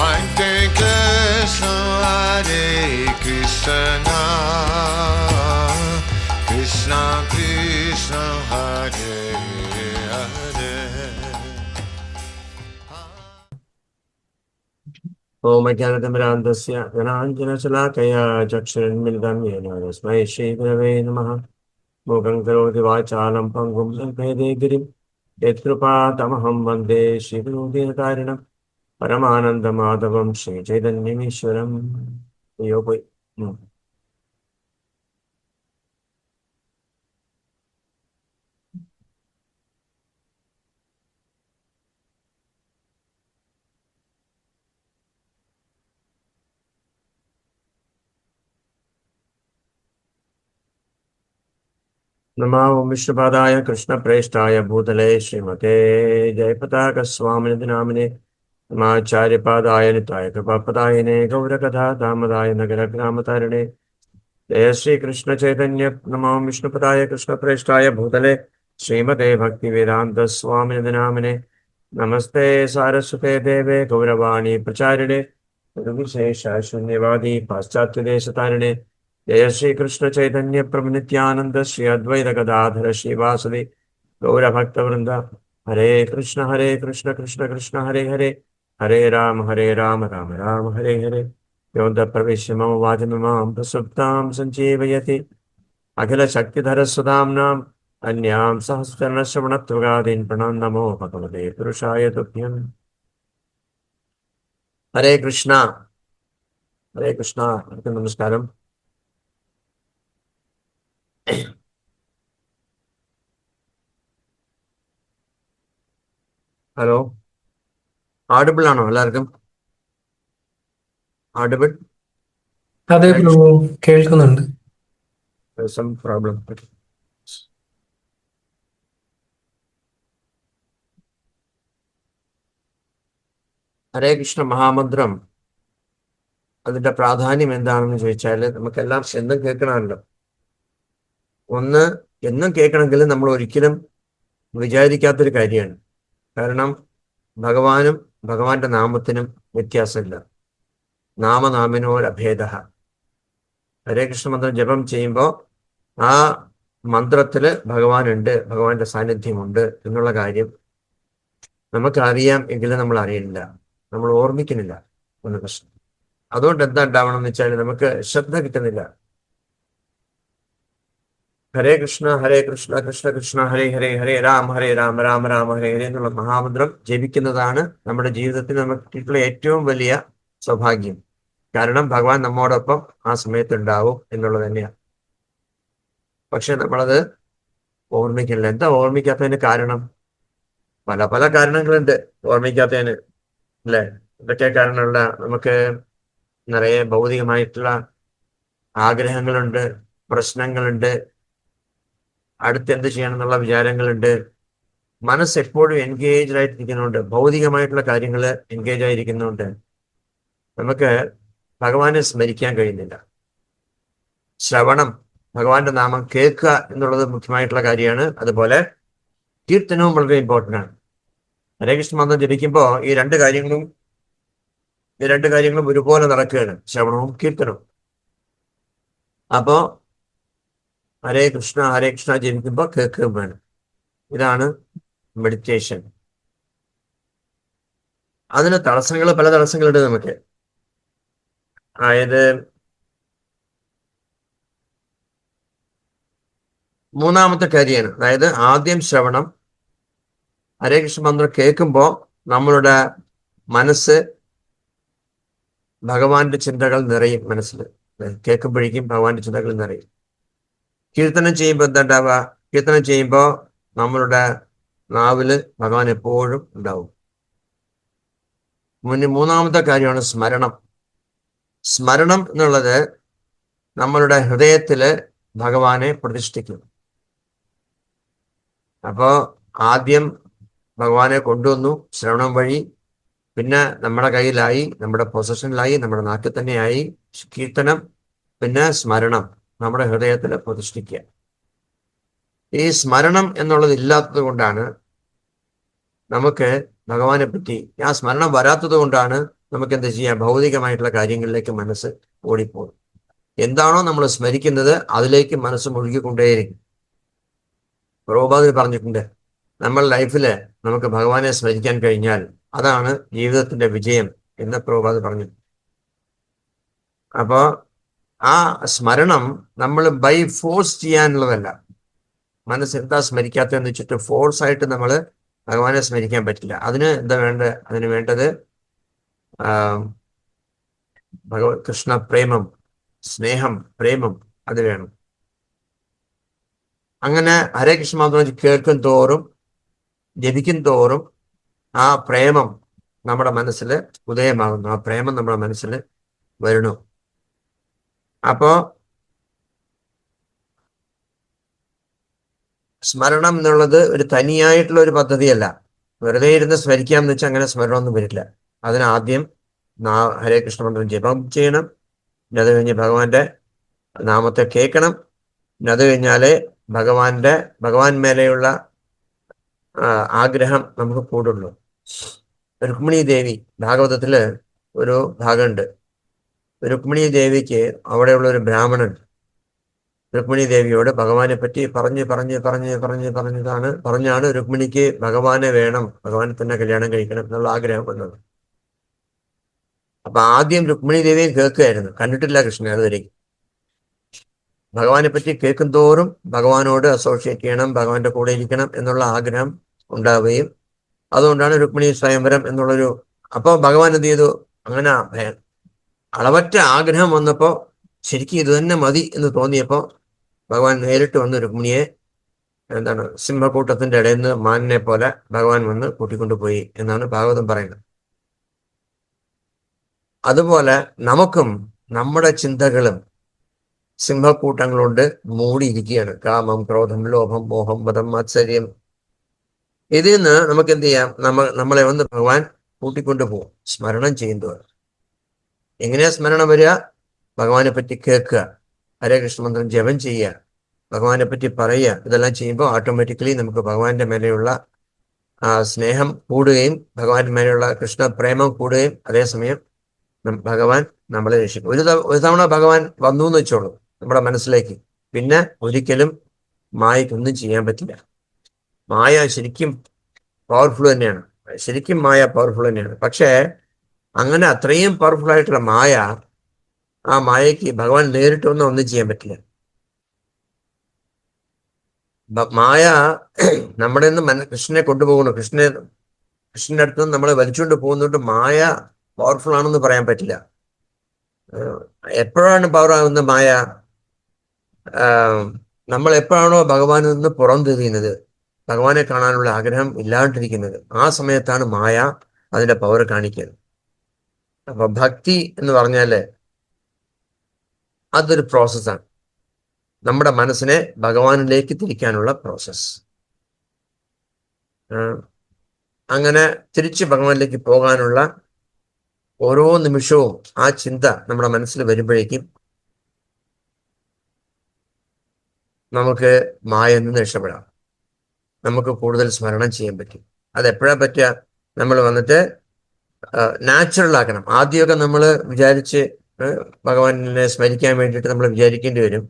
Hare Krishna, Hare Krishna, Krishna Krishna, Hare Hare. ओम ज्ञानतिमिरान्धस्य ज्ञानाञ्जनशलाकया चक्षुरुन्मिलितं येन तस्मै श्रीगुरवे नमः। मूकं करोति वाचालं पङ्गुं लङ्घयते गिरिं यत्कृपातमहं वन्दे श्रीगुरुदीनकारिणं परमानन्दमाधवं श्रीचैतन्यमीश्वरम्। अയ്യോ പോയി. नमो विष्णुपादाय कृष्णप्रेष्ठाय भूतले श्रीमते जयपताकस्वामिनिति नामिने नमाचार्यपादाय निताय कृपापदायिने गौरकथा दामदाय नगरग्रामतारिणे जय श्री कृष्ण चैतन्य। नमो विष्णुपदाय कृष्णप्रेष्ठाय भूतले श्रीमते भक्तिवेदांत स्वामिनिति नामिने नमस्ते सारस्वते देवे गौरवाणी प्रचारिणे निर्विशेष शून्यवादी पाश्चात्यदेशतारिणे जय श्री कृष्ण चैतन्य प्रभु नित्यानंद श्री अद्वैत गदाधर श्रीवासुदेव गौरभक्तवृंद। हरे कृष्ण कृष्ण कृष्ण हरे हरे, हरे राम राम राम हरे हरे। योऽन्तःप्रविश्य मम वाचमिमां प्रसुप्तां सञ्जीवयति अखिलशक्तिधरस्वधाम्नाम् अन्यां सहस्रचरणश्रवणत्वगादीन् प्रणन् नमो भगवते पुरुषाय तुभ्यम्। हरे कृष्ण नमस्कारम। ഹലോ, ആഡിബിൾ ആണോ എല്ലാവർക്കും? ആഡിബിൾ? അതെ പ്രഭു, കേൾക്കുന്നുണ്ട്. Some problem. ഹരേ കൃഷ്ണ മഹാമന്ത്രം, അതിന്റെ പ്രാധാന്യം എന്താണെന്ന് ചോദിച്ചാൽ നമുക്കെല്ലാം എന്നും കേൾക്കണമല്ലോ. ഒന്ന്, എന്നും കേൾക്കണമെങ്കിൽ നമ്മൾ ഒരിക്കലും വിചാരിക്കാത്തൊരു കാര്യമാണ്. കാരണം ഭഗവാനും ഭഗവാന്റെ നാമത്തിനും വ്യത്യാസമില്ല. നാമനാമിനോരഭേദ. ഹരേ കൃഷ്ണ മന്ത്രം ജപം ചെയ്യുമ്പോൾ ആ മന്ത്രത്തില് ഭഗവാനുണ്ട്, ഭഗവാന്റെ സാന്നിധ്യമുണ്ട് എന്നുള്ള കാര്യം നമുക്കറിയാം എങ്കിലും നമ്മൾ അറിയില്ല, നമ്മൾ ഓർമ്മിക്കുന്നില്ല. ഒന്ന് പ്രശ്നം. അതുകൊണ്ട് എന്താ ഉണ്ടാവണം എന്ന് വെച്ചാൽ നമുക്ക് ശ്രദ്ധ കിട്ടുന്നില്ല. ഹരേ കൃഷ്ണ കൃഷ്ണ കൃഷ്ണ ഹരേ ഹരേ, ഹരേ രാം രാം രാം ഹരേ ഹരേ എന്നുള്ള മഹാമന്ത്രം ജപിക്കുന്നതാണ് നമ്മുടെ ജീവിതത്തിൽ നമുക്ക് കിട്ടിയിട്ടുള്ള ഏറ്റവും വലിയ സൗഭാഗ്യം. കാരണം ഭഗവാൻ നമ്മോടൊപ്പം ആ സമയത്ത് ഉണ്ടാവും എന്നുള്ളത് തന്നെയാണ്. പക്ഷെ നമ്മളത് ഓർമ്മിക്കുന്നില്ല. എന്താ ഓർമ്മിക്കാത്തതിന് കാരണം? പല പല കാരണങ്ങളുണ്ട് ഓർമ്മിക്കാത്തതിന്, അല്ലെ? എന്തൊക്കെ കാരണമുള്ള? നമുക്ക് നിറയെ ഭൗതികമായിട്ടുള്ള ആഗ്രഹങ്ങളുണ്ട്, പ്രശ്നങ്ങളുണ്ട്, അടുത്തെന്ത് ചെയ്യണം എന്നുള്ള വിചാരങ്ങളുണ്ട്. മനസ്സ് എപ്പോഴും എൻഗേജ്ഡ് ആയിട്ടിരിക്കുന്നുണ്ട്, ഭൗതികമായിട്ടുള്ള കാര്യങ്ങൾ എൻഗേജ് ആയിരിക്കുന്നുണ്ട്. നമുക്ക് ഭഗവാനെ സ്മരിക്കാൻ കഴിയുന്നില്ല. ശ്രവണം, ഭഗവാന്റെ നാമം കേൾക്കുക എന്നുള്ളത് മുഖ്യമായിട്ടുള്ള കാര്യമാണ്. അതുപോലെ കീർത്തനവും വളരെ ഇമ്പോർട്ടൻ്റ് ആണ്. ഹരേ കൃഷ്ണ മന്ത്രം ജപിക്കുമ്പോൾ ഈ രണ്ട് കാര്യങ്ങളും ഒരുപോലെ നടക്കുകയാണ്, ശ്രവണവും കീർത്തനവും. അപ്പോ ഹരേ കൃഷ്ണ ജപിക്കുമ്പോൾ കേൾക്കുകയും വേണം. ഇതാണ് മെഡിറ്റേഷൻ. അതിന് പല തടസ്സങ്ങളുണ്ട് നമുക്ക്. അതായത് മൂന്നാമത്തെ കാര്യമാണ്, അതായത് ആദ്യം ശ്രവണം. ഹരേ കൃഷ്ണ മന്ത്രം കേൾക്കുമ്പോൾ നമ്മളുടെ മനസ്സ് ഭഗവാന്റെ ചിന്തകൾ നിറയും. മനസ്സിൽ കേൾക്കുമ്പോഴേക്കും ഭഗവാന്റെ ചിന്തകൾ നിറയും. കീർത്തനം ചെയ്യുമ്പോൾ എന്താ ഉണ്ടാവുക? കീർത്തനം ചെയ്യുമ്പോൾ നമ്മളുടെ നാവില് ഭഗവാൻ എപ്പോഴും ഉണ്ടാവും. മൂന്നാമത്തെ കാര്യമാണ് സ്മരണം. സ്മരണം എന്നുള്ളത് നമ്മളുടെ ഹൃദയത്തില് ഭഗവാനെ പ്രതിഷ്ഠിക്കും. അപ്പോ ആദ്യം ഭഗവാനെ കൊണ്ടുവന്നു ശ്രവണം വഴി, പിന്നെ നമ്മുടെ കയ്യിലായി, നമ്മുടെ പൊസഷനിലായി, നമ്മുടെ നാട്ടിൽ തന്നെയായി കീർത്തനം, പിന്നെ സ്മരണം നമ്മുടെ ഹൃദയത്തിൽ പ്രതിഷ്ഠിക്കുക. ഈ സ്മരണം എന്നുള്ളത് ഇല്ലാത്തത് കൊണ്ടാണ് നമുക്ക് ഭഗവാനെ പറ്റി, ആ സ്മരണം വരാത്തത് കൊണ്ടാണ് നമുക്ക് എന്ത് ചെയ്യാം? ഭൗതികമായിട്ടുള്ള കാര്യങ്ങളിലേക്ക് മനസ്സ് ഓടിപ്പോകും. എന്താണോ നമ്മൾ സ്മരിക്കുന്നത് അതിലേക്ക് മനസ്സ് മുഴുകിക്കൊണ്ടേയിരിക്കും. പ്രഭുപാദ് പറഞ്ഞിട്ടുണ്ട്, നമ്മൾ ലൈഫില് നമുക്ക് ഭഗവാനെ സ്മരിക്കാൻ കഴിഞ്ഞാൽ അതാണ് ജീവിതത്തിന്റെ വിജയം എന്ന് പ്രഭുപാദ് പറഞ്ഞു. അപ്പോ ആ സ്മരണം നമ്മൾ ബൈ ഫോഴ്സ് ചെയ്യാനുള്ളതല്ല. മനസ്സ് എന്താ സ്മരിക്കാത്തതെന്ന് വെച്ചിട്ട് ഫോഴ്സ് ആയിട്ട് നമ്മൾ ഭഗവാനെ സ്മരിക്കാൻ പറ്റില്ല. അതിന് എന്താ വേണ്ടത്? അതിന് വേണ്ടത് കൃഷ്ണ പ്രേമം, സ്നേഹം, പ്രേമം, അത് വേണം. അങ്ങനെ ഹരേ കൃഷ്ണ മന്ത്രം കേൾക്കും തോറും, ജപിക്കും തോറും ആ പ്രേമം നമ്മുടെ മനസ്സിൽ ഉദയമാകുന്നു. ആ പ്രേമം നമ്മുടെ മനസ്സിൽ വരണു. അപ്പോ സ്മരണം എന്നുള്ളത് ഒരു തനിയായിട്ടുള്ള ഒരു പദ്ധതിയല്ല. വെറുതെ ഇരുന്ന് സ്മരിക്കാമെന്ന് വെച്ചാൽ അങ്ങനെ സ്മരണമൊന്നും വരില്ല. അതിനാദ്യം ഹരേ കൃഷ്ണ മന്ത്രം ജപം ചെയ്യണം. അത് കഴിഞ്ഞ് ഭഗവാന്റെ നാമത്തെ കേൾക്കണം. അത് കഴിഞ്ഞാലേ ഭഗവാൻ മേലെയുള്ള ആഗ്രഹം നമുക്ക് കൂടുള്ളൂ. രുക്മിണി ദേവി ഭാഗവതത്തില് ഒരു ഭാഗമുണ്ട്. രുക്മിണി ദേവിക്ക് അവിടെയുള്ള ഒരു ബ്രാഹ്മണൻ രുക്മിണി ദേവിയോട് ഭഗവാനെ പറ്റി പറഞ്ഞാണ് രുക്മിണിക്ക് ഭഗവാനെ വേണം, ഭഗവാനെ തന്നെ കല്യാണം കഴിക്കണം എന്നുള്ള ആഗ്രഹം വന്നത്. അപ്പൊ ആദ്യം രുക്മിണി ദേവിയും കേൾക്കുകയായിരുന്നു, കണ്ടിട്ടില്ല കൃഷ്ണനെ അതുവരെ. ഭഗവാനെ പറ്റി കേൾക്കും തോറും ഭഗവാനോട് അസോസിയേറ്റ് ചെയ്യണം, ഭഗവാന്റെ കൂടെ ഇരിക്കണം എന്നുള്ള ആഗ്രഹം ഉണ്ടാവുകയും അതുകൊണ്ടാണ് രുക്മിണി സ്വയംവരം എന്നുള്ളൊരു. അപ്പൊ ഭഗവാൻ എന്ത് ചെയ്തു? അങ്ങനെ അളവറ്റ ആഗ്രഹം വന്നപ്പോ ശരിക്കും ഇത് തന്നെ മതി എന്ന് തോന്നിയപ്പോ ഭഗവാൻ നേരിട്ട് വന്ന് രുക്മിണിയെ സിംഹക്കൂട്ടത്തിന്റെ ഇടയിൽ നിന്ന് മാനിനെ പോലെ ഭഗവാൻ വന്ന് കൂട്ടിക്കൊണ്ടുപോയി എന്നാണ് ഭാഗവതം പറയുന്നത്. അതുപോലെ നമുക്കും നമ്മുടെ ചിന്തകളും സിംഹക്കൂട്ടങ്ങളുണ്ട് മൂടിയിരിക്കുകയാണ്. കാമം, ക്രോധം, ലോഭം, മോഹം, മതം, മാത്സര്യം. ഇതിൽ നിന്ന് നമുക്ക് എന്ത് ചെയ്യാം? നമ്മളെ വന്ന് ഭഗവാൻ കൂട്ടിക്കൊണ്ടുപോകും സ്മരണം ചെയ്യുന്നത്. എങ്ങനെയാ സ്മരണം വരിക? ഭഗവാനെ പറ്റി കേൾക്കുക, ഹരേ കൃഷ്ണ മന്ത്രം ജപം ചെയ്യുക, ഭഗവാനെ പറ്റി പറയുക. ഇതെല്ലാം ചെയ്യുമ്പോൾ ഓട്ടോമാറ്റിക്കലി നമുക്ക് ഭഗവാന്റെ മേലെയുള്ള സ്നേഹം കൂടുകയും ഭഗവാന്റെ മേലെയുള്ള കൃഷ്ണ പ്രേമം കൂടുകയും അതേസമയം ഭഗവാൻ നമ്മളെ രക്ഷിക്കും. ഒരു തവണ ഭഗവാൻ വന്നു എന്ന് വെച്ചോളൂ നമ്മുടെ മനസ്സിലേക്ക്, പിന്നെ ഒരിക്കലും മായക്കൊന്നും ചെയ്യാൻ പറ്റില്ല. മായ ശരിക്കും പവർഫുൾ തന്നെയാണ്. ശരിക്കും മായ പവർഫുൾ തന്നെയാണ്. പക്ഷേ അങ്ങനെ അത്രയും പവർഫുൾ ആയിട്ടുള്ള മായ, ആ മായയ്ക്ക് ഭഗവാൻ നേരിട്ട് ഒന്നും ചെയ്യാൻ പറ്റില്ല. മായ നമ്മുടെ നിന്ന് കൃഷ്ണനെ കൊണ്ടുപോകണം. കൃഷ്ണന്റെ അടുത്ത് നിന്ന് നമ്മളെ വലിച്ചുകൊണ്ട് പോകുന്നതുകൊണ്ട് മായ പവർഫുൾ ആണെന്ന് പറയാൻ പറ്റില്ല. എപ്പോഴാണ് പവർ ആകുന്ന മായ? നമ്മൾ എപ്പോഴാണോ ഭഗവാനിൽ നിന്ന് പുറംതിരിയുന്നത്, ഭഗവാനെ കാണാനുള്ള ആഗ്രഹം ഇല്ലാണ്ടിരിക്കുന്നത്, ആ സമയത്താണ് മായ അതിന്റെ പവർ കാണിക്കുന്നത്. അപ്പൊ ഭക്തി എന്ന് പറഞ്ഞാല് അതൊരു പ്രോസസ്സാണ്. നമ്മുടെ മനസ്സിനെ ഭഗവാനിലേക്ക് തിരിക്കാനുള്ള പ്രോസസ്സ്. അങ്ങനെ തിരിച്ച് ഭഗവാനിലേക്ക് പോകാനുള്ള ഓരോ നിമിഷവും ആ ചിന്ത നമ്മുടെ മനസ്സിൽ വരുമ്പോഴേക്കും നമുക്ക് മായയിൽ നിന്ന് രക്ഷപ്പെടാം. നമുക്ക് കൂടുതൽ സ്മരണം ചെയ്യാൻ പറ്റും. അതെപ്പോഴാ പറ്റുക? നമ്മൾ വന്നിട്ട് നാച്ചുറൽ ആക്കണം. ആദ്യമൊക്കെ നമ്മൾ വിചാരിച്ച് ഭഗവാനെ സ്മരിക്കാൻ വേണ്ടിയിട്ട് നമ്മൾ വിചാരിക്കേണ്ടി വരും,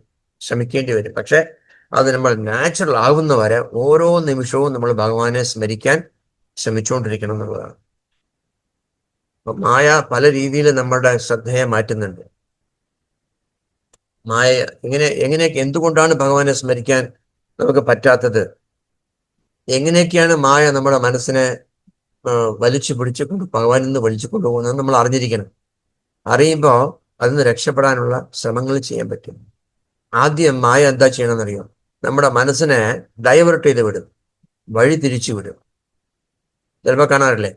ശ്രമിക്കേണ്ടി വരും. പക്ഷെ അത് നമ്മൾ നാച്ചുറൽ ആകുന്ന വരെ ഓരോ നിമിഷവും നമ്മൾ ഭഗവാനെ സ്മരിക്കാൻ ശ്രമിച്ചുകൊണ്ടിരിക്കണം എന്നുള്ളതാണ്. അപ്പൊ മായ പല രീതിയിൽ നമ്മളുടെ ശ്രദ്ധയെ മാറ്റുന്നുണ്ട്. മായ എന്തുകൊണ്ടാണ് ഭഗവാനെ സ്മരിക്കാൻ നമുക്ക് പറ്റാത്തത്? എങ്ങനെയൊക്കെയാണ് മായ നമ്മുടെ മനസ്സിനെ വലിച്ചു പിടിച്ചുകൊണ്ട് ഭഗവാനിൽ നിന്ന് വലിച്ചു കൊണ്ടുപോകുന്നത് നമ്മൾ അറിഞ്ഞിരിക്കണം. അറിയുമ്പോൾ അതിൽ നിന്ന് രക്ഷപ്പെടാനുള്ള ശ്രമങ്ങൾ ചെയ്യാൻ പറ്റും. ആദ്യം മായ എന്താ ചെയ്യണമെന്നറിയോ? നമ്മുടെ മനസ്സിനെ ഡൈവേർട്ട് ചെയ്ത് വിടും, വഴി തിരിച്ചു വിടും. ചിലപ്പോൾ കാണാറില്ലേ,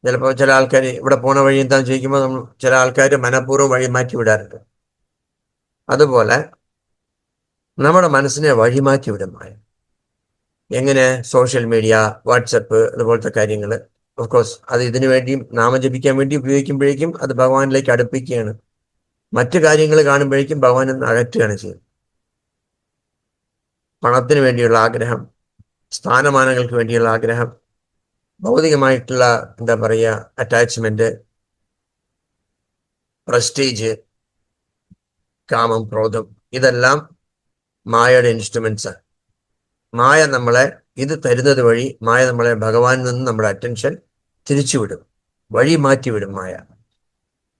ചിലപ്പോൾ ചില ആൾക്കാർ ഇവിടെ പോണ വഴി എന്താന്ന് ചോദിക്കുമ്പോൾ ചില ആൾക്കാർ മനഃപൂർവ്വം വഴി മാറ്റി വിടാറുണ്ട്. അതുപോലെ നമ്മുടെ മനസ്സിനെ വഴിമാറ്റി വിടും മായ. എങ്ങനെ? സോഷ്യൽ മീഡിയ, വാട്സപ്പ്, അതുപോലത്തെ കാര്യങ്ങൾ. ഓഫ്കോഴ്സ് അത് ഇതിനു വേണ്ടിയും നാമം ജപിക്കാൻ വേണ്ടി ഉപയോഗിക്കുമ്പോഴേക്കും അത് ഭഗവാനിലേക്ക് അടുപ്പിക്കുകയാണ്. മറ്റു കാര്യങ്ങൾ കാണുമ്പോഴേക്കും ഭഗവാനിൽ നിന്ന് അകറ്റുകയാണ് ചെയ്യുന്നത്. പണത്തിന് വേണ്ടിയുള്ള ആഗ്രഹം, സ്ഥാനമാനങ്ങൾക്ക് വേണ്ടിയുള്ള ആഗ്രഹം, ഭൗതികമായിട്ടുള്ള എന്താ പറയുക അറ്റാച്ച്മെന്റ്, പ്രസ്റ്റീജ്, കാമം, ക്രോധം, ഇതെല്ലാം മായയുടെ ഇൻസ്ട്രുമെന്റ്സ്. മായ നമ്മളെ ഇത് തരുന്നത് വഴി മായ നമ്മളെ ഭഗവാനിൽ നിന്ന് നമ്മുടെ അറ്റൻഷൻ തിരിച്ചുവിടും, വഴി മാറ്റിവിടും മായ.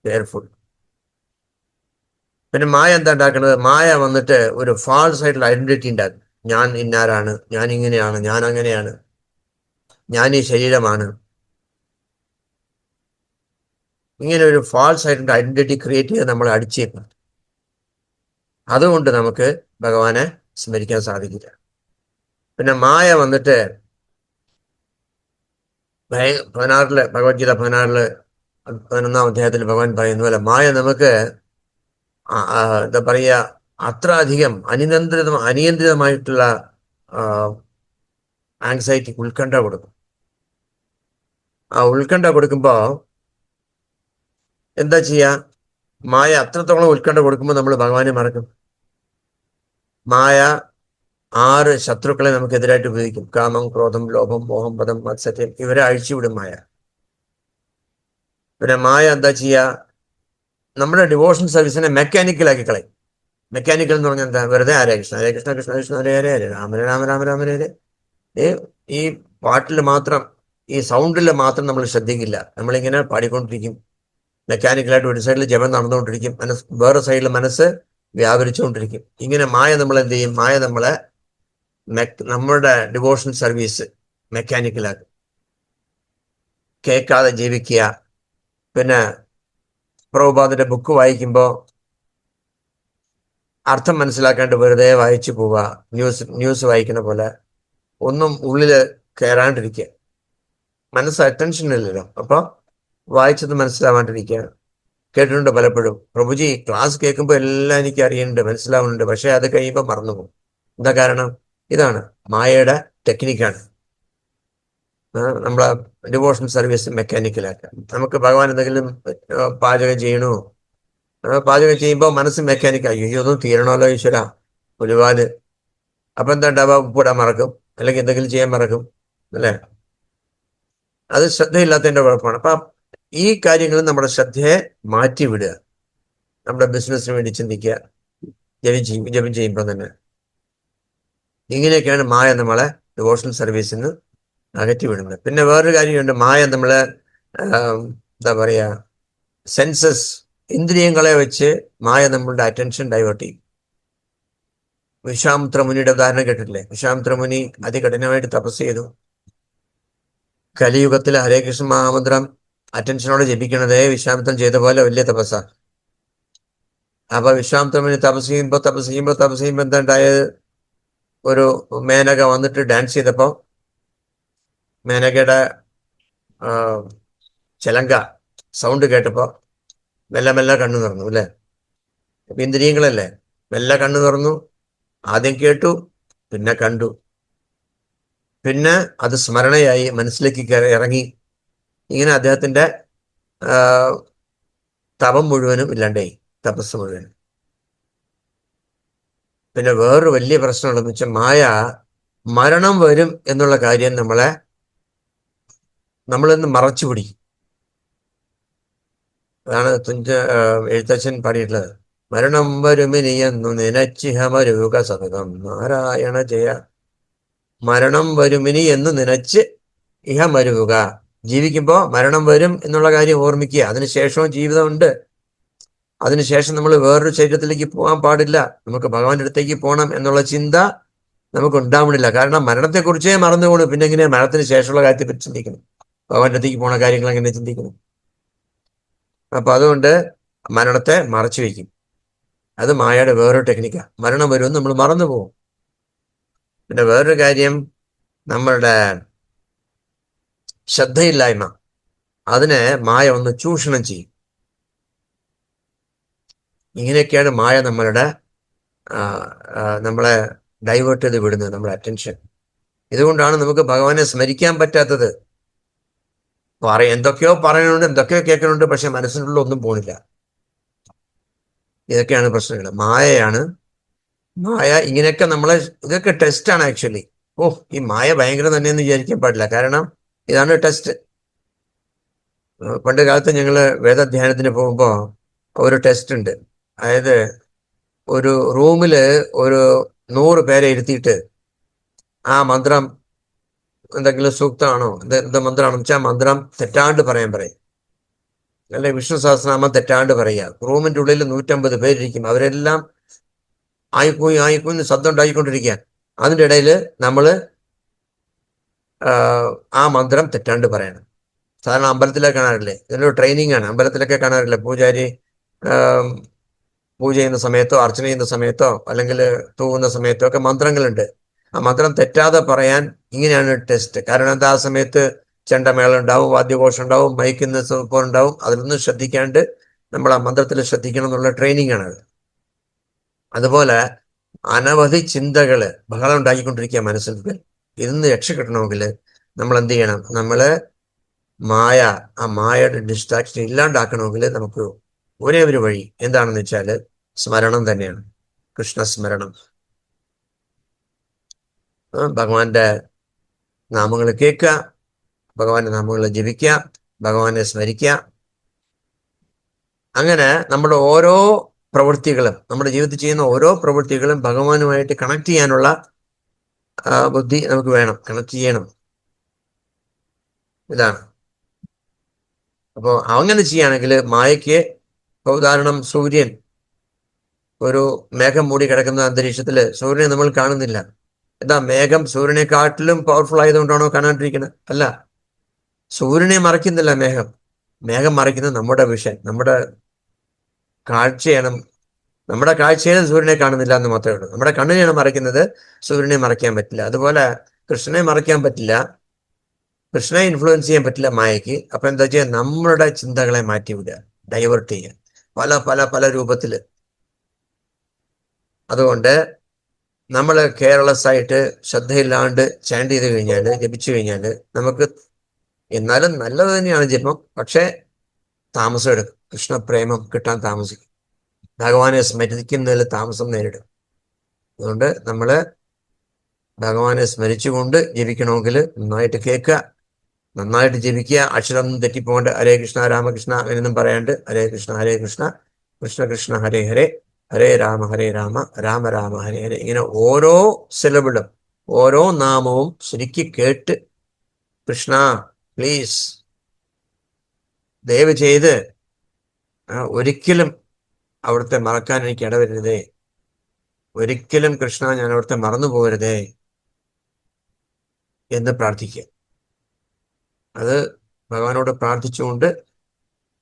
കെയർഫുൾ. പിന്നെ മായ എന്താ ഉണ്ടാക്കുന്നത്? മായ വന്നിട്ട് ഒരു ഫാൾസ് ആയിട്ടുള്ള ഐഡന്റിറ്റി ഉണ്ടാക്കും. ഞാൻ ഇന്നാരാണ്, ഞാൻ ഇങ്ങനെയാണ്, ഞാൻ അങ്ങനെയാണ്, ഞാൻ ഈ ശരീരമാണ്. ഇങ്ങനെ ഒരു ഫാൾസ് ആയിട്ടുള്ള ഐഡന്റിറ്റി ക്രിയേറ്റ് ചെയ്ത് നമ്മളെ അടിച്ചേക്കും. അതുകൊണ്ട് നമുക്ക് ഭഗവാനെ സ്മരിക്കാൻ സാധിക്കില്ല. പിന്നെ മായ വന്നിട്ട് 16 ഭഗവത്ഗീത 11 അധ്യായത്തിൽ ഭഗവാൻ പറയുന്ന പോലെ മായ നമുക്ക് എന്താ പറയുക, അത്ര അധികം അനിയന്ത്രിതമായിട്ടുള്ള ആങ്സൈറ്റി, ഉത്കണ്ഠ കൊടുക്കും. ആ ഉത്കണ്ഠ കൊടുക്കുമ്പോ എന്താ ചെയ്യാ? മായ അത്രത്തോളം ഉത്കണ്ഠ കൊടുക്കുമ്പോൾ നമ്മൾ ഭഗവാനെ മറക്കും. മായ 6 ശത്രുക്കളെ നമുക്കെതിരായിട്ട് ഉപയോഗിക്കും. കാമം, ക്രോധം, ലോഭം, മോഹം, പദം, മത്സര്യം, ഇവരെ അഴിച്ചുവിടും മായ. പിന്നെ മായ എന്താ ചെയ്യുക? നമ്മുടെ ഡിവോഷൻ സർവീസിനെ മെക്കാനിക്കലാക്കി കളയും. മെക്കാനിക്കൽ എന്ന് പറഞ്ഞാൽ എന്താ? വെറുതെ ഹരേ കൃഷ്ണ ഹരേ കൃഷ്ണ കൃഷ്ണ കൃഷ്ണ ഹരേ ഹരേ ഹരേ രാമ രാമ രാമ രാമ ഹരേ. ഈ പാട്ടിൽ മാത്രം, ഈ സൗണ്ടിൽ മാത്രം നമ്മൾ ശ്രദ്ധിക്കില്ല. നമ്മളിങ്ങനെ പാടിക്കൊണ്ടിരിക്കും. മെക്കാനിക്കലായിട്ട് ഒരു സൈഡിൽ ജപം നടന്നുകൊണ്ടിരിക്കും, വേറെ സൈഡിൽ മനസ്സ് വ്യാപരിച്ചുകൊണ്ടിരിക്കും. ഇങ്ങനെ മായ നമ്മൾ എന്ത് ചെയ്യും? മായ നമ്മളെ നമ്മുടെ ഡിവോഷൻ സർവീസ് മെക്കാനിക്കലാക്കും. കേൾക്കാതെ ജീവിക്കുക. പിന്നെ പ്രഭുപാദിന്റെ ബുക്ക് വായിക്കുമ്പോൾ അർത്ഥം മനസ്സിലാക്കാണ്ട് വെറുതെ വായിച്ചു പോവുക. ന്യൂസ് വായിക്കുന്ന പോലെ ഒന്നും ഉള്ളില് കയറാണ്ടിരിക്കുക. മനസ്സ് അറ്റൻഷനില്ലല്ലോ, അപ്പൊ വായിച്ചത് മനസ്സിലാവാണ്ടിരിക്കുക. കേട്ടിട്ടുണ്ട് പലപ്പോഴും, പ്രഭുജി ക്ലാസ് കേൾക്കുമ്പോൾ എല്ലാം എനിക്ക് അറിയുന്നുണ്ട്, മനസ്സിലാവുന്നുണ്ട്, പക്ഷെ അത് കഴിയുമ്പോൾ മറന്നുപോകും. എന്താ കാരണം? ഇതാണ് മായയുടെ ടെക്നിക്കാണ്. നമ്മളെ ഡിവോഷൻ സർവീസ് മെക്കാനിക്കലാക്കുക. നമുക്ക് ഭഗവാൻ എന്തെങ്കിലും പാചകം ചെയ്യണോ, പാചകം ചെയ്യുമ്പോൾ മനസ്സ് മെക്കാനിക്കായി, അയ്യോ ഒന്നും തീരണമല്ലോ ഈശ്വര, ഒരുപാട്. അപ്പൊ എന്താ ഉണ്ടാവുക? ഉപ്പിടാൻ മറക്കും, അല്ലെങ്കിൽ എന്തെങ്കിലും ചെയ്യാൻ മറക്കും, അല്ലേ? അത് ശ്രദ്ധയില്ലാത്തതിന്റെ കുഴപ്പമാണ്. അപ്പൊ ഈ കാര്യങ്ങൾ നമ്മുടെ ശ്രദ്ധയെ മാറ്റിവിടുക. നമ്മുടെ ബിസിനസ്സിന് വേണ്ടി ചിന്തിക്കുക, ജപം ചെയ്യുമ്പോൾ തന്നെ. ഇങ്ങനെയൊക്കെയാണ് മായ നമ്മളെ ഡിവോഷണൽ സർവീസിൽ നിന്ന് അകറ്റിവിടുന്നത്. പിന്നെ വേറൊരു കാര്യമുണ്ട്, മായ നമ്മളെ എന്താ പറയുക, സെൻസസ്, ഇന്ദ്രിയങ്ങളെ വെച്ച് മായ നമ്മളുടെ അറ്റൻഷൻ ഡൈവേർട്ട് ചെയ്യും. വിശ്വാമിത്ര മുനിയുടെ ഉദാഹരണം കേട്ടിട്ടില്ലേ? വിശ്വാമിത്ര മുനി അതികഠിനമായിട്ട് തപസ് ചെയ്തു. കലിയുഗത്തിൽ ഹരേ കൃഷ്ണ മഹാമന്ത്രം അറ്റൻഷനോടെ ജപിക്കണതേ വിശ്വാമിത്രൻ ചെയ്ത പോലെ വലിയ തപസ്സാ. അപ്പൊ വിശ്വാമിത്ര മുനി തപസ് ചെയ്യുമ്പോ എന്താ ഉണ്ടായത്? ഒരു മേനക വന്നിട്ട് ഡാൻസ് ചെയ്തപ്പോ മേനകയുടെ ചെലങ്ക സൗണ്ട് കേട്ടപ്പോ മെല്ലെ മെല്ലെ കണ്ണു തുറന്നു, അല്ലേ? അപ്പൊ ഇന്ദ്രിയങ്ങളല്ലേ, മെല്ലെ കണ്ണു തുറന്നു. ആദ്യം കേട്ടു, പിന്നെ കണ്ടു, പിന്നെ അത് സ്മരണയായി മനസ്സിലേക്ക് ഇറങ്ങി. ഇങ്ങനെ അദ്ദേഹത്തിന്റെ തപം മുഴുവനും ഇല്ലാണ്ടായി, തപസ് മുഴുവനും. പിന്നെ വേറൊരു വലിയ പ്രശ്നമുള്ളതെന്ന് വെച്ചാൽ മായ മരണം വരും എന്നുള്ള കാര്യം നമ്മളിന്ന് മറച്ചു പിടിക്കും. അതാണ് എഴുത്തച്ഛൻ പാടിയിട്ടുള്ളത്. മരണം വരുമിനിയെന്നു നിനച്ചിഹമരുക സതതം നാരായണ ജയ. മരണം വരുമിനി എന്ന് നനച്ച് ഇഹമരുക. ജീവിക്കുമ്പോൾ മരണം വരും എന്നുള്ള കാര്യം ഓർമ്മിക്കുക. അതിനുശേഷവും ജീവിതമുണ്ട്. അതിനുശേഷം നമ്മൾ വേറൊരു ശരീരത്തിലേക്ക് പോകാൻ പാടില്ല. നമുക്ക് ഭഗവാന്റെ അടുത്തേക്ക് പോകണം എന്നുള്ള ചിന്ത നമുക്ക് ഉണ്ടാവണില്ല. കാരണം മരണത്തെക്കുറിച്ചേ മറന്നുപോകണം. പിന്നെ എങ്ങനെയാ മരണത്തിന് ശേഷമുള്ള കാര്യത്തെപ്പറ്റി ചിന്തിക്കണം? ഭഗവാന്റെ അടുത്തേക്ക് പോണ കാര്യങ്ങൾ എങ്ങനെ ചിന്തിക്കണം? അപ്പൊ അതുകൊണ്ട് മരണത്തെ മറച്ചു വയ്ക്കും. അത് മായയുടെ വേറൊരു ടെക്നിക്കാണ്. മരണം വരുമെന്ന് നമ്മൾ മറന്നു പോകും. പിന്നെ വേറൊരു കാര്യം, നമ്മളുടെ ശ്രദ്ധയില്ലായ്മ, അതിനെ മായ ഒന്ന് ചൂഷണം ചെയ്യും. ഇങ്ങനെയൊക്കെയാണ് മായ നമ്മളെ ഡൈവേർട്ട് ചെയ്ത് വിടുന്നത്, നമ്മുടെ അറ്റൻഷൻ. ഇതുകൊണ്ടാണ് നമുക്ക് ഭഗവാനെ സ്മരിക്കാൻ പറ്റാത്തത്. എന്തൊക്കെയോ പറയണുണ്ട്, എന്തൊക്കെയോ കേൾക്കണുണ്ട്, പക്ഷെ മനസ്സിനുള്ള ഒന്നും പോണില്ല. ഇതൊക്കെയാണ് പ്രശ്നങ്ങൾ. മായ ഇങ്ങനെയൊക്കെ ഇതൊക്കെ ടെസ്റ്റാണ് ആക്ച്വലി. ഈ മായ ഭയങ്കര തന്നെയെന്ന് വിചാരിക്കാൻ പാടില്ല. കാരണം ഇതാണ് ടെസ്റ്റ്. പണ്ട് കാലത്ത് ഞങ്ങള് വേദാധ്യയനത്തിന് പോകുമ്പോൾ ഒരു ടെസ്റ്റ് ഉണ്ട്. അതായത് ഒരു റൂമില് ഒരു 100 പേരെ ഇരുത്തിയിട്ട് ആ മന്ത്രം എന്തെങ്കിലും സൂക്തമാണോ എന്ത് മന്ത്രമാണോ വെച്ചാൽ മന്ത്രം തെറ്റാണ്ട് പറയാൻ പറയും, അല്ലെ വിഷ്ണു സഹസ്രനാമം തെറ്റാണ്ട് പറയുക. റൂമിന്റെ ഉള്ളിൽ 150 പേരിരിക്കും, അവരെല്ലാം ആയിപ്പോയി ആയിപ്പോയി ശബ്ദം ഉണ്ടായിക്കൊണ്ടിരിക്കുക. അതിൻ്റെ ഇടയിൽ നമ്മൾ ആ മന്ത്രം തെറ്റാണ്ട് പറയണം. സാധാരണ അമ്പലത്തിലൊക്കെ കാണാറില്ലേ, ഇതിനൊരു ട്രെയിനിങ് ആണ്. അമ്പലത്തിലൊക്കെ കാണാറില്ലേ, പൂജാരി പൂജ ചെയ്യുന്ന സമയത്തോ അർച്ചന ചെയ്യുന്ന സമയത്തോ അല്ലെങ്കിൽ തൂവുന്ന സമയത്തോ ഒക്കെ മന്ത്രങ്ങളുണ്ട്. ആ മന്ത്രം തെറ്റാതെ പറയാൻ ഇങ്ങനെയാണ് ടെസ്റ്റ്. കാരണം എന്താ, ആ സമയത്ത് ചെണ്ടമേളം ഉണ്ടാവും, വാദ്യഘോഷം ഉണ്ടാവും, മൈക്കുന്ന ഉണ്ടാവും. അതിലൊന്നും ശ്രദ്ധിക്കാണ്ട് നമ്മൾ ആ മന്ത്രത്തിൽ ശ്രദ്ധിക്കണം എന്നുള്ള ട്രെയിനിങ് ആണ്. അതുപോലെ അനവധി ചിന്തകള് ബഹളം ഉണ്ടാക്കിക്കൊണ്ടിരിക്കുക മനസ്സിൽ. ഇതിന്ന് രക്ഷപ്പെടണമെങ്കിൽ നമ്മൾ എന്ത് ചെയ്യണം? നമ്മള് ആ മായയുടെ ഡിസ്ട്രാക്ഷൻ ഇല്ലാണ്ടാക്കണമെങ്കിൽ നമുക്ക് ഒരേ ഒരു വഴി എന്താണെന്ന് വെച്ചാല് സ്മരണം തന്നെയാണ്. കൃഷ്ണസ്മരണം. ഭഗവാന്റെ നാമങ്ങൾ കേൾക്കുക, ഭഗവാന്റെ നാമങ്ങൾ ജപിക്കുക, ഭഗവാനെ സ്മരിക്കുക. അങ്ങനെ നമ്മുടെ ഓരോ പ്രവൃത്തികളും, നമ്മുടെ ജീവിതത്തിൽ ചെയ്യുന്ന ഓരോ പ്രവൃത്തികളും ഭഗവാനുമായിട്ട് കണക്ട് ചെയ്യാനുള്ള ബുദ്ധി നമുക്ക് വേണം, കണക്ട് ചെയ്യണം. ഇതാണ്. അപ്പോൾ അങ്ങനെ ചെയ്യുകയാണെങ്കിൽ മായയ്ക്ക്, ഉദാഹരണം സൂര്യൻ, ഒരു മേഘം മൂടി കിടക്കുന്ന അന്തരീക്ഷത്തില് സൂര്യനെ നമ്മൾ കാണുന്നില്ല. എന്താ, മേഘം സൂര്യനെക്കാട്ടിലും പവർഫുൾ ആയതുകൊണ്ടാണോ കാണാണ്ടിരിക്കുന്നത്? അല്ല, സൂര്യനെ മറയ്ക്കുന്നില്ല മേഘം. മേഘം മറയ്ക്കുന്നത് നമ്മുടെ വിഷൻ, നമ്മുടെ കാഴ്ചയാണ്. നമ്മുടെ കാഴ്ചയിൽ സൂര്യനെ കാണുന്നില്ല എന്ന് മാത്രമേ ഉള്ളൂ. നമ്മുടെ കണ്ണിനെയാണ് മറയ്ക്കുന്നത്, സൂര്യനെ മറയ്ക്കാൻ പറ്റില്ല. അതുപോലെ കൃഷ്ണനെ മറയ്ക്കാൻ പറ്റില്ല, കൃഷ്ണനെ ഇൻഫ്ലുവൻസ് ചെയ്യാൻ പറ്റില്ല മായയ്ക്ക്. അപ്പൊ എന്താ ചെയ്യുക? നമ്മുടെ ചിന്തകളെ മാറ്റിവിടുക, ഡൈവേർട്ട് ചെയ്യുക പല പല പല രൂപത്തില്. അതുകൊണ്ട് നമ്മൾ കെയർലെസ് ആയിട്ട് ശ്രദ്ധയില്ലാണ്ട് ചാൻഡ് ചെയ്ത് കഴിഞ്ഞാൽ, ജപിച്ചു കഴിഞ്ഞാൽ നമുക്ക് എന്നാലും നല്ലത് തന്നെയാണ് ജന്മം, പക്ഷെ താമസം എടുക്കും. കൃഷ്ണപ്രേമം കിട്ടാൻ താമസിക്കും, ഭഗവാനെ സ്മരിക്കുന്നതിൽ താമസം നേരിടും. അതുകൊണ്ട് നമ്മള് ഭഗവാനെ സ്മരിച്ചുകൊണ്ട് ജപിക്കണമെങ്കിൽ നന്നായിട്ട് കേൾക്കുക, നന്നായിട്ട് ജപിക്കുക. അക്ഷരം തെറ്റിപ്പോണ്ട് ഹരേ കൃഷ്ണ രാമകൃഷ്ണ എന്നൊന്നും പറയാണ്ട് ഹരേ കൃഷ്ണ കൃഷ്ണ കൃഷ്ണ ഹരേ ഹരേ, ഹരേ രാമ രാമ രാമ ഹരേ ഹരേ. ഇങ്ങനെ ഓരോ സിലബിളും ഓരോ നാമവും ശരിക്ക് കേട്ട്, കൃഷ്ണ പ്ലീസ് ദയവ് ചെയ്ത് ഒരിക്കലും അവിടുത്തെ മറക്കാൻ എനിക്ക് ഇടവരുതേ, ഒരിക്കലും കൃഷ്ണ ഞാൻ അവിടുത്തെ മറന്നു പോകരുതേ എന്ന് പ്രാർത്ഥിക്കുക. അത് ഭഗവാനോട് പ്രാർത്ഥിച്ചുകൊണ്ട്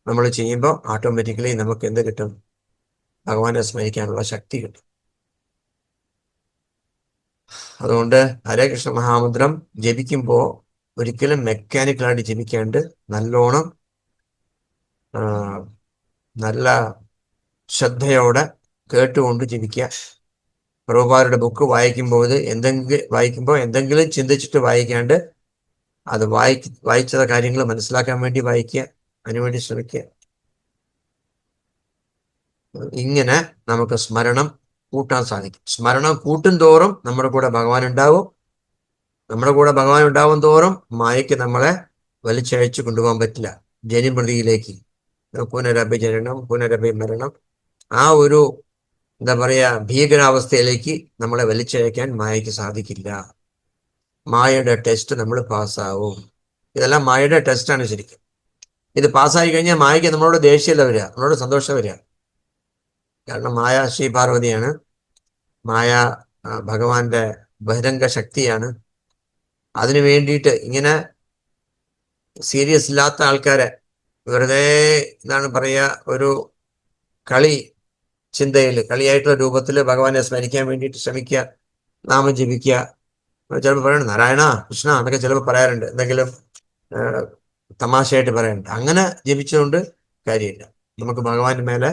നമ്മൾ ചെയ്യുമ്പോൾ ഓട്ടോമാറ്റിക്കലി നമുക്ക് എന്ത് കിട്ടും? ഭഗവാനെ സ്മരിക്കാനുള്ള ശക്തി കിട്ടും. അതുകൊണ്ട് ഹരേ കൃഷ്ണ മഹാമന്ത്രം ജപിക്കുമ്പോൾ ഒരിക്കലും മെക്കാനിക്കലായിട്ട് ജപിക്കാണ്ട് നല്ലോണം നല്ല ശ്രദ്ധയോടെ കേട്ടുകൊണ്ട് ജപിക്കുക. പ്രഭുപാദരുടെ ബുക്ക് വായിക്കുമ്പോൾ എന്തെങ്കിലും ചിന്തിച്ചിട്ട് വായിക്കാണ്ട് അത് വായിച്ച കാര്യങ്ങൾ മനസ്സിലാക്കാൻ വേണ്ടി വായിക്കുക, അതിനുവേണ്ടി ശ്രമിക്കുക. ഇങ്ങനെ നമുക്ക് സ്മരണം കൂട്ടാൻ സാധിക്കും. സ്മരണം കൂട്ടും തോറും നമ്മുടെ കൂടെ ഭഗവാൻ ഉണ്ടാവും. നമ്മുടെ കൂടെ ഭഗവാൻ ഉണ്ടാവും തോറും മായയ്ക്ക് നമ്മളെ വലിച്ചഴച്ചു കൊണ്ടുപോകാൻ പറ്റില്ല ജനിമൃതിയിലേക്ക്. പുനരഭിജനനം, പുനരഭിമരണം, ആ ഒരു എന്താ പറയാ ഭീകരാവസ്ഥയിലേക്ക് നമ്മളെ വലിച്ചഴക്കാൻ മായയ്ക്ക് സാധിക്കില്ല. മായയുടെ ടെസ്റ്റ് നമ്മൾ പാസ്സാവും. ഇതെല്ലാം മായയുടെ ടെസ്റ്റാണ് ശരിക്കും. ഇത് പാസ്സായി കഴിഞ്ഞാൽ മായയ്ക്ക് നമ്മളോട് ദേഷ്യമല്ല വരിക, നമ്മളോട് സന്തോഷം വരിക. കാരണം മായ ശ്രീ പാർവതിയാണ്, മായ ഭഗവാന്റെ ബഹിരംഗ ശക്തിയാണ്. അതിനു വേണ്ടിയിട്ട് ഇങ്ങനെ സീരിയസ് ഇല്ലാത്ത ആൾക്കാരെ വെറുതെ എന്താണ് പറയുക, ഒരു കളിയായിട്ടുള്ള രൂപത്തിൽ ഭഗവാനെ സ്മരിക്കാൻ വേണ്ടിയിട്ട് ശ്രമിക്കുക, നാമം ജപിക്കുക. ചിലപ്പോൾ പറയണം നാരായണ കൃഷ്ണ എന്നൊക്കെ ചിലപ്പോൾ പറയാറുണ്ട്, എന്തെങ്കിലും തമാശയായിട്ട് പറയാറുണ്ട്. അങ്ങനെ ജപിച്ചുകൊണ്ട് കാര്യമില്ല. നമുക്ക് ഭഗവാന്റെ മേലെ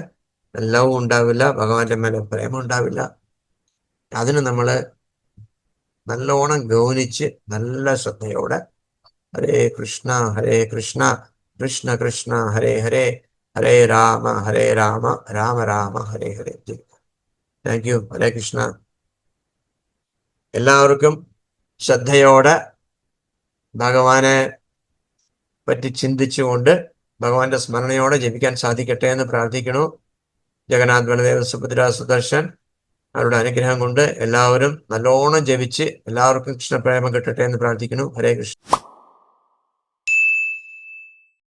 ലവ് ഉണ്ടാവില്ല, ഭഗവാന്റെ മേലെ പ്രേമം ഉണ്ടാവില്ല. അതിന് നമ്മൾ നല്ലോണം ഗൗനിച്ച് നല്ല ശ്രദ്ധയോടെ ഹരേ കൃഷ്ണ കൃഷ്ണ കൃഷ്ണ ഹരേ ഹരേ, ഹരേ രാമ രാമ രാമ ഹരേ ഹരേ. Thank you. ഹരേ കൃഷ്ണ. എല്ലാവർക്കും ശ്രദ്ധയോടെ ഭഗവാനെ പറ്റി ചിന്തിച്ചുകൊണ്ട് ഭഗവാന്റെ സ്മരണയോടെ ജപിക്കാൻ സാധിക്കട്ടെ എന്ന് പ്രാർത്ഥിക്കണു. ജഗന്നാഥ് ബലദേവ സുഭദ്ര സുദർശൻ അവരുടെ അനുഗ്രഹം കൊണ്ട് എല്ലാവരും നല്ലോണം ജപിച്ച് എല്ലാവർക്കും കൃഷ്ണപ്രേമം കിട്ടട്ടെ എന്ന് പ്രാർത്ഥിക്കുന്നു. ഹരേ കൃഷ്ണ.